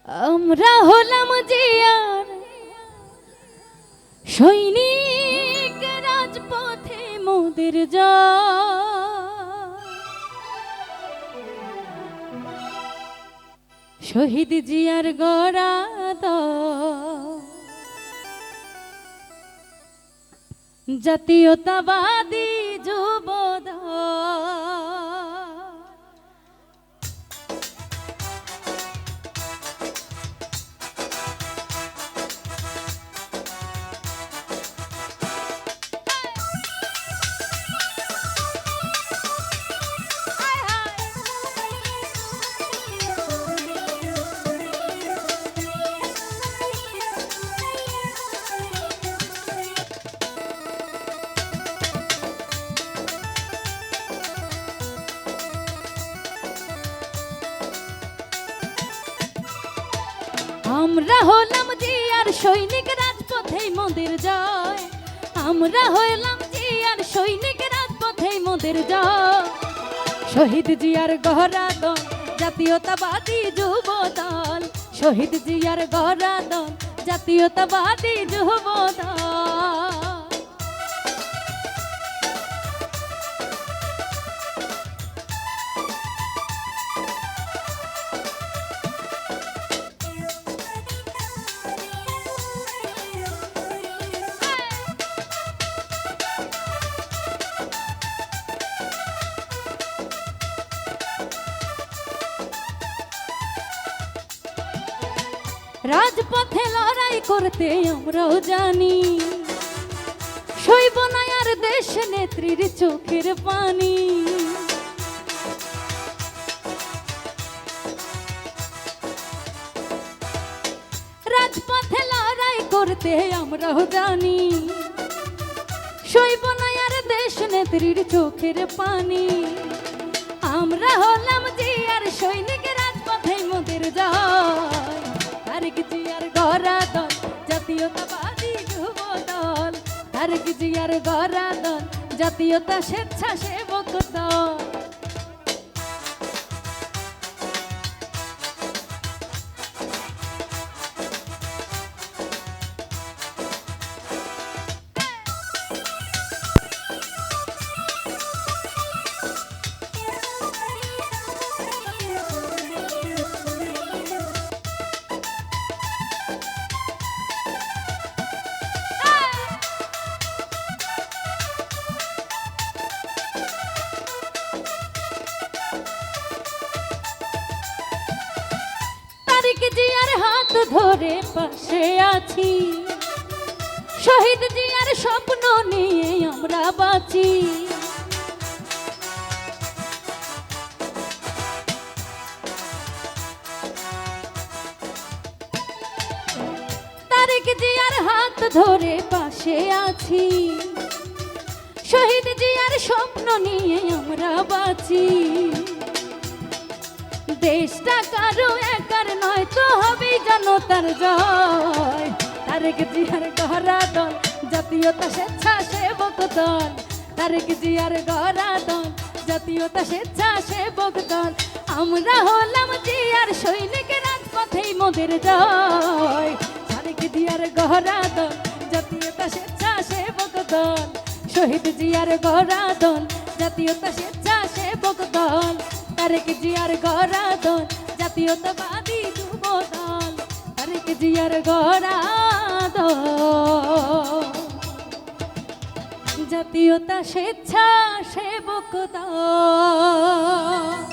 আমরা হলাম জিয়ার সৈনিক, রাজপথে মোদের জয়। শহীদ জিয়ার গড়া জাতীয়তাবাদী যুবদল। আমরা হলাম জিয়ার সৈনিক, রাজপথেই মোদের জয়। আমরা হলাম জিয়ার সৈনিক, রাজপথেই মোদের জয়। শহীদ জিয়ার গড়া দল জাতীয়তাবাদী যুবদল। শহীদ জিয়ার গড়া দল জাতীয়তাবাদী যুবদল। রাজপথে লড়াই করতে আমরাও জানি, সইব না আর দেশ নেত্রীর চোখের পানি। রাজপথে লড়াই করতে আমরাও জানি, সইব না আর দেশ নেত্রীর চোখের পানি। আমরা হলাম জিয়ার সৈনিক, রাজপথে মোদের জয়। তারেক জিয়ার গড়া দল জাতীয়তাবাদী যুবদল। তারেক জিয়ার গড়া দল জাতীয়তা স্বেচ্ছাসেবক দল। তারেক জিয়ার হাত ধরে পাশে আছি, শহীদ জিয়ার স্বপ্ন নিয়ে আমরা বাঁচি। তারেক জিয়ার হাত ধরে পাশে আছি, শহীদ জিয়ার স্বপ্ন নিয়ে আমরা বাঁচি। দেশটা কারো একার নয়, তো হবে জনতার জয়। তারেক জিয়ার গড়া দল জাতীয়তা স্বেচ্ছাসেবক দল। তারেক জিয়ার গড়া দল জাতীয়তা স্বেচ্ছাসেবক দল। আমরা হলাম জিয়ার সৈনিক, রাজপথেই মোদের জয়। তারেক জিয়ার গড়া দল জাতীয়তা স্বেচ্ছাসেবক দল। শহীদ জিয়ার গড়া দল জাতীয়তা স্বেচ্ছাসেবক দল। তারেক জিয়ার গড়া দল জাতীয়তাবাদী যুবদল। তারেক জিয়ার গড়া দল জাতীয়তা স্বেচ্ছাসেবক দল।